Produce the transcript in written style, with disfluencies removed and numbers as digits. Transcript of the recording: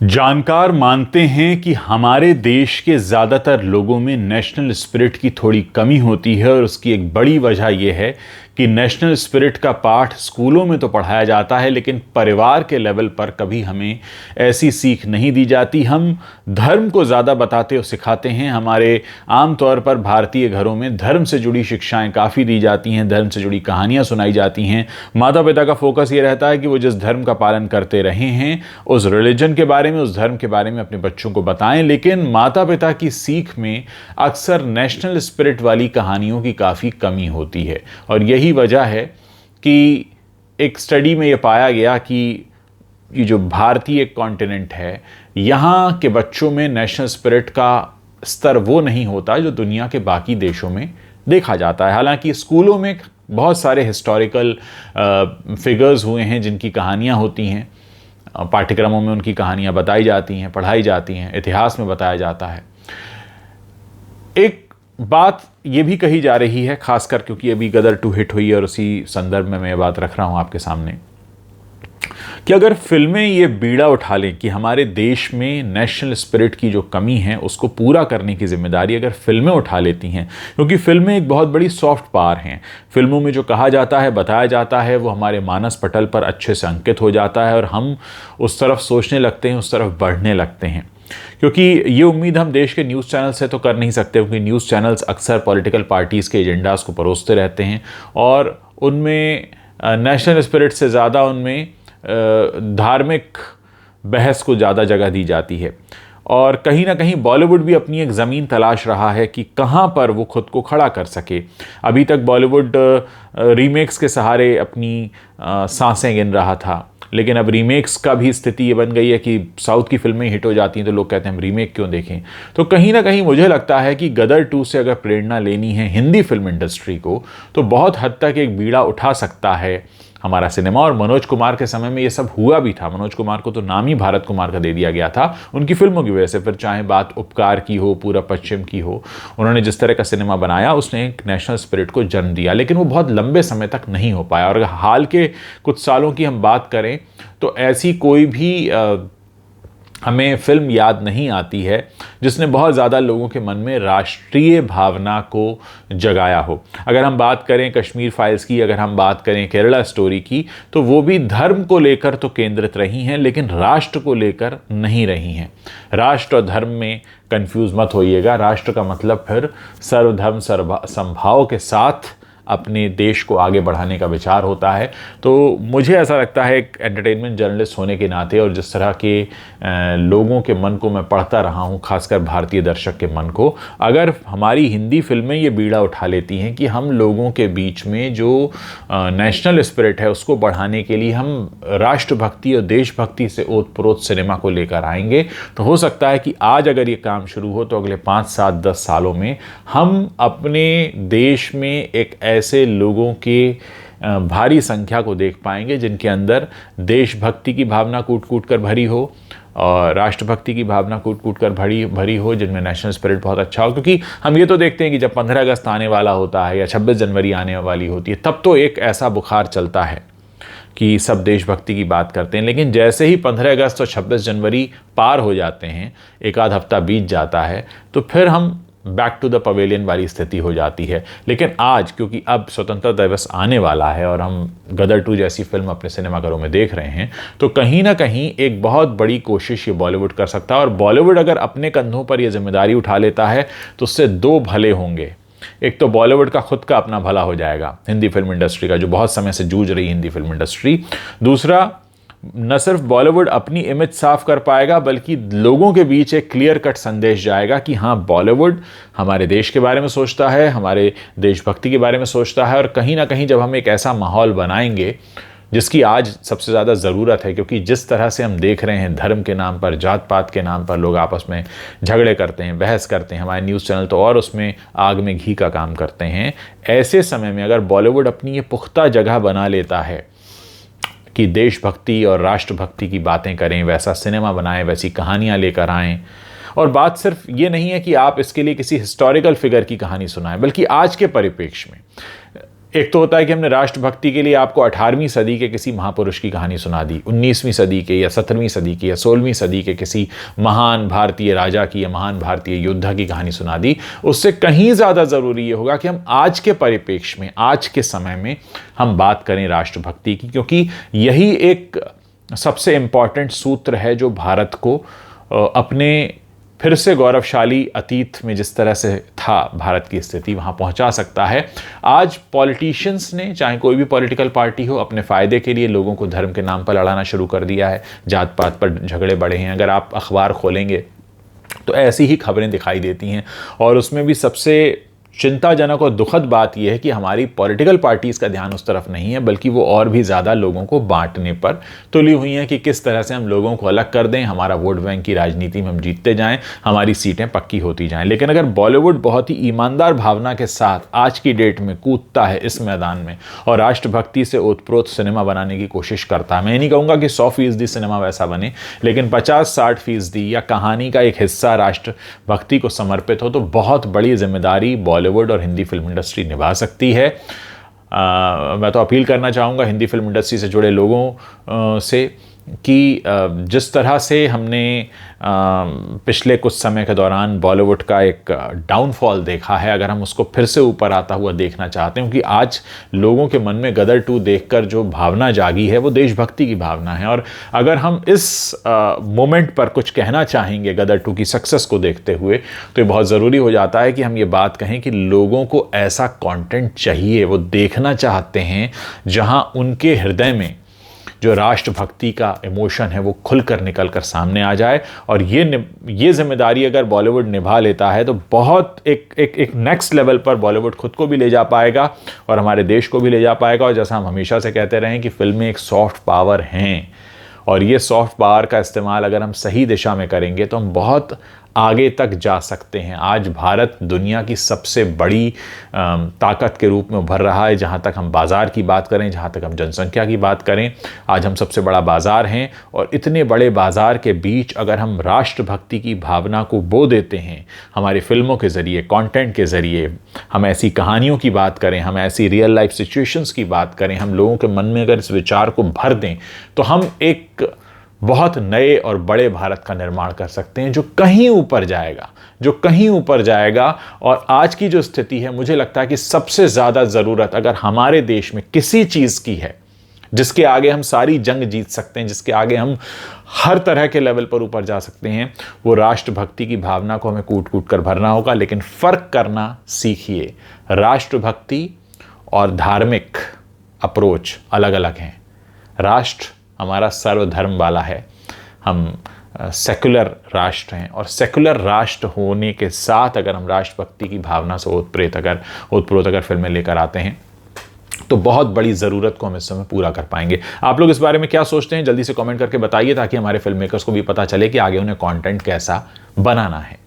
जानकार मानते हैं कि हमारे देश के ज़्यादातर लोगों में नेशनल स्पिरिट की थोड़ी कमी होती है और उसकी एक बड़ी वजह यह है कि नेशनल स्पिरिट का पाठ स्कूलों में तो पढ़ाया जाता है, लेकिन परिवार के लेवल पर कभी हमें ऐसी सीख नहीं दी जाती। हम धर्म को ज़्यादा बताते और सिखाते हैं। हमारे आमतौर पर भारतीय घरों में धर्म से जुड़ी शिक्षाएं काफ़ी दी जाती हैं, धर्म से जुड़ी कहानियाँ सुनाई जाती हैं। माता पिता का फोकस ये रहता है कि वो जिस धर्म का पालन करते रहे हैं उस रिलीजन के बारे में, उस धर्म के बारे में अपने बच्चों को बताएं। लेकिन माता पिता की सीख में अक्सर नेशनल स्पिरिट वाली कहानियों की काफ़ी कमी होती है और यही वजह है कि एक स्टडी में यह पाया गया कि ये जो भारतीय कॉन्टिनेंट है, यहाँ के बच्चों में नेशनल स्पिरिट का स्तर वो नहीं होता जो दुनिया के बाकी देशों में देखा जाता है। हालांकि स्कूलों में बहुत सारे हिस्टोरिकल फिगर्स हुए हैं जिनकी कहानियाँ होती हैं, पाठ्यक्रमों में उनकी कहानियाँ बताई जाती हैं, पढ़ाई जाती हैं, इतिहास में बताया जाता है। एक बात ये भी कही जा रही है, खासकर क्योंकि अभी गदर 2 हिट हुई और उसी संदर्भ में मैं ये बात रख रहा हूँ आपके सामने, कि अगर फिल्में ये बीड़ा उठा लें कि हमारे देश में नेशनल स्पिरिट की जो कमी है उसको पूरा करने की जिम्मेदारी अगर फिल्में उठा लेती हैं, क्योंकि फिल्में एक बहुत बड़ी सॉफ्ट पावर हैं। फिल्मों में जो कहा जाता है, बताया जाता है, वो हमारे मानस पटल पर अच्छे से अंकित हो जाता है और हम उस तरफ सोचने लगते हैं, उस तरफ बढ़ने लगते हैं। क्योंकि ये उम्मीद हम देश के न्यूज़ चैनल से तो कर नहीं सकते, क्योंकि न्यूज़ चैनल्स अक्सर पॉलिटिकल पार्टीज़ के एजेंडाज़ को परोसते रहते हैं और उनमें नेशनल स्पिरिट से ज़्यादा उनमें धार्मिक बहस को ज़्यादा जगह दी जाती है। और कहीं ना कहीं बॉलीवुड भी अपनी एक ज़मीन तलाश रहा है कि कहाँ पर वो खुद को खड़ा कर सके। अभी तक बॉलीवुड रीमेक्स के सहारे अपनी सांसें गिन रहा था, लेकिन अब रीमेक्स का भी स्थिति ये बन गई है कि साउथ की फिल्में हिट हो जाती हैं तो लोग कहते हैं हम रीमेक क्यों देखें। तो कहीं ना कहीं मुझे लगता है कि गदर 2 से अगर प्रेरणा लेनी है हिंदी फिल्म इंडस्ट्री को, तो बहुत हद तक एक बीड़ा उठा सकता है हमारा सिनेमा। और मनोज कुमार के समय में ये सब हुआ भी था। मनोज कुमार को तो नाम ही भारत कुमार का दे दिया गया था उनकी फिल्मों की वजह से। फिर चाहे बात उपकार की हो, पूरा पश्चिम की हो, उन्होंने जिस तरह का सिनेमा बनाया उसने एक नेशनल स्पिरिट को जन्म दिया, लेकिन वो बहुत लंबे समय तक नहीं हो पाया। और अगर हाल के कुछ सालों की हम बात करें तो ऐसी कोई भी हमें फिल्म याद नहीं आती है जिसने बहुत ज़्यादा लोगों के मन में राष्ट्रीय भावना को जगाया हो। अगर हम बात करें कश्मीर फाइल्स की, अगर हम बात करें केरला स्टोरी की, तो वो भी धर्म को लेकर तो केंद्रित रही हैं, लेकिन राष्ट्र को लेकर नहीं रही हैं। राष्ट्र और धर्म में कंफ्यूज मत होइएगा। राष्ट्र का मतलब फिर सर्वधर्म समभाव के साथ अपने देश को आगे बढ़ाने का विचार होता है। तो मुझे ऐसा लगता है एक एंटरटेनमेंट जर्नलिस्ट होने के नाते और जिस तरह के लोगों के मन को मैं पढ़ता रहा हूँ, खासकर भारतीय दर्शक के मन को, अगर हमारी हिंदी फिल्में ये बीड़ा उठा लेती हैं कि हम लोगों के बीच में जो नेशनल स्पिरिट है उसको बढ़ाने के लिए हम राष्ट्रभक्ति और देशभक्ति से ओतप्रोत सिनेमा को लेकर आएंगे, तो हो सकता है कि आज अगर ये काम शुरू हो तो अगले 5, 7, 10 सालों में हम अपने देश में एक ऐसे लोगों के भारी संख्या को देख पाएंगे जिनके अंदर देशभक्ति की भावना कूट कूट कर भरी हो और राष्ट्रभक्ति की भावना कूट कूट कर भरी हो, जिनमें नेशनल स्पिरिट बहुत अच्छा हो। क्योंकि हम ये तो देखते हैं कि जब 15 अगस्त आने वाला होता है या 26 जनवरी आने वाली होती है, तब तो एक ऐसा बुखार चलता है कि सब देशभक्ति की बात करते हैं। लेकिन जैसे ही 15 अगस्त और 26 जनवरी पार हो जाते हैं, एक आध हफ्ता बीत जाता है, तो फिर हम बैक टू द पवेलियन वाली स्थिति हो जाती है। लेकिन आज क्योंकि अब स्वतंत्रता दिवस आने वाला है और हम गदर 2 जैसी फिल्म अपने सिनेमाघरों में देख रहे हैं, तो कहीं ना कहीं एक बहुत बड़ी कोशिश ये बॉलीवुड कर सकता है। और बॉलीवुड अगर अपने कंधों पर यह जिम्मेदारी उठा लेता है तो उससे 2 भले होंगे। एक तो बॉलीवुड का खुद का अपना भला हो जाएगा, हिंदी फिल्म इंडस्ट्री का जो बहुत समय से जूझ रही हिंदी फिल्म इंडस्ट्री। दूसरा, न सिर्फ बॉलीवुड अपनी इमेज साफ कर पाएगा, बल्कि लोगों के बीच एक क्लियर कट संदेश जाएगा कि हाँ, बॉलीवुड हमारे देश के बारे में सोचता है, हमारे देशभक्ति के बारे में सोचता है। और कहीं ना कहीं जब हम एक ऐसा माहौल बनाएंगे जिसकी आज सबसे ज़्यादा ज़रूरत है, क्योंकि जिस तरह से हम देख रहे हैं धर्म के नाम पर, जात पात के नाम पर लोग आपस में झगड़े करते हैं, बहस करते हैं, हमारे न्यूज़ चैनल तो और उसमें आग में घी का काम करते हैं। ऐसे समय में अगर बॉलीवुड अपनी ये पुख्ता जगह बना लेता है कि देशभक्ति और राष्ट्रभक्ति की बातें करें, वैसा सिनेमा बनाएं, वैसी कहानियाँ लेकर आएँ, और बात सिर्फ ये नहीं है कि आप इसके लिए किसी हिस्टोरिकल फिगर की कहानी सुनाएं, बल्कि आज के परिप्रेक्ष्य में एक तो होता है कि हमने राष्ट्रभक्ति के लिए आपको 18वीं सदी के किसी महापुरुष की कहानी सुना दी, 19वीं सदी के या 17वीं सदी की या 16वीं सदी के किसी महान भारतीय राजा की या महान भारतीय योद्धा की कहानी सुना दी। उससे कहीं ज़्यादा ज़रूरी ये होगा कि हम आज के परिप्रेक्ष्य में, आज के समय में हम बात करें राष्ट्रभक्ति की, क्योंकि यही एक सबसे इम्पॉर्टेंट सूत्र है जो भारत को अपने फिर से गौरवशाली अतीत में जिस तरह से था भारत की स्थिति वहाँ पहुँचा सकता है। आज पॉलिटिशियंस ने, चाहे कोई भी पॉलिटिकल पार्टी हो, अपने फ़ायदे के लिए लोगों को धर्म के नाम पर लड़ाना शुरू कर दिया है, जात पात पर झगड़े बढ़े हैं। अगर आप अखबार खोलेंगे तो ऐसी ही खबरें दिखाई देती हैं, और उसमें भी सबसे चिंताजनक और दुखद बात यह है कि हमारी पॉलिटिकल पार्टीज़ का ध्यान उस तरफ नहीं है, बल्कि वो और भी ज़्यादा लोगों को बांटने पर तुली हुई हैं कि किस तरह से हम लोगों को अलग कर दें, हमारा वोट बैंक की राजनीति में हम जीतते जाएं, हमारी सीटें पक्की होती जाएं। लेकिन अगर बॉलीवुड बहुत ही ईमानदार भावना के साथ आज की डेट में कूदता है इस मैदान में और राष्ट्रभक्ति से ओतप्रोत सिनेमा बनाने की कोशिश करता है, मैं नहीं कहूँगा कि 100% सिनेमा वैसा बने, लेकिन 50-60% या कहानी का एक हिस्सा राष्ट्रभक्ति को समर्पित हो, तो बहुत बड़ी जिम्मेदारी बॉलीवुड और हिंदी फिल्म इंडस्ट्री निभा सकती है। मैं तो अपील करना चाहूँगा हिंदी फिल्म इंडस्ट्री से जुड़े लोगों से कि जिस तरह से हमने पिछले कुछ समय के दौरान बॉलीवुड का एक डाउनफॉल देखा है, अगर हम उसको फिर से ऊपर आता हुआ देखना चाहते हैं, क्योंकि आज लोगों के मन में गदर 2 देखकर जो भावना जागी है वो देशभक्ति की भावना है। और अगर हम इस मोमेंट पर कुछ कहना चाहेंगे गदर 2 की सक्सेस को देखते हुए, तो ये बहुत ज़रूरी हो जाता है कि हम ये बात कहें कि लोगों को ऐसा कंटेंट चाहिए, वो देखना चाहते हैं जहां उनके हृदय में जो राष्ट्रभक्ति का इमोशन है वो खुलकर निकल कर सामने आ जाए। और ये जिम्मेदारी अगर बॉलीवुड निभा लेता है तो बहुत एक नेक्स्ट लेवल पर बॉलीवुड खुद को भी ले जा पाएगा और हमारे देश को भी ले जा पाएगा। और जैसा हम हमेशा से कहते रहे हैं कि फिल्में एक सॉफ्ट पावर हैं, और ये सॉफ्ट पावर का इस्तेमाल अगर हम सही दिशा में करेंगे तो हम बहुत आगे तक जा सकते हैं। आज भारत दुनिया की सबसे बड़ी ताकत के रूप में उभर रहा है। जहाँ तक हम बाज़ार की बात करें, जहाँ तक हम जनसंख्या की बात करें, आज हम सबसे बड़ा बाज़ार हैं। और इतने बड़े बाज़ार के बीच अगर हम राष्ट्रभक्ति की भावना को बो देते हैं हमारी फिल्मों के ज़रिए, कंटेंट के ज़रिए, हम ऐसी कहानियों की बात करें, हम ऐसी रियल लाइफ सिचुएशंस की बात करें, हम लोगों के मन में अगर इस विचार को भर दें, तो हम एक बहुत नए और बड़े भारत का निर्माण कर सकते हैं जो कहीं ऊपर जाएगा, जो कहीं ऊपर जाएगा। और आज की जो स्थिति है, मुझे लगता है कि सबसे ज़्यादा ज़रूरत अगर हमारे देश में किसी चीज़ की है जिसके आगे हम सारी जंग जीत सकते हैं, जिसके आगे हम हर तरह के लेवल पर ऊपर जा सकते हैं, वो राष्ट्रभक्ति की भावना को हमें कूट कूट कर भरना होगा। लेकिन फ़र्क करना सीखिए, राष्ट्रभक्ति और धार्मिक अप्रोच अलग अलग हैं। राष्ट्र हमारा सर्वधर्म वाला है, हम सेकुलर राष्ट्र हैं, और सेकुलर राष्ट्र होने के साथ अगर हम राष्ट्रभक्ति की भावना से ओतप्रोत अगर फिल्में लेकर आते हैं तो बहुत बड़ी ज़रूरत को हम इस समय पूरा कर पाएंगे। आप लोग इस बारे में क्या सोचते हैं, जल्दी से कमेंट करके बताइए, ताकि हमारे फिल्म मेकर्स को भी पता चले कि आगे उन्हें कंटेंट कैसा बनाना है।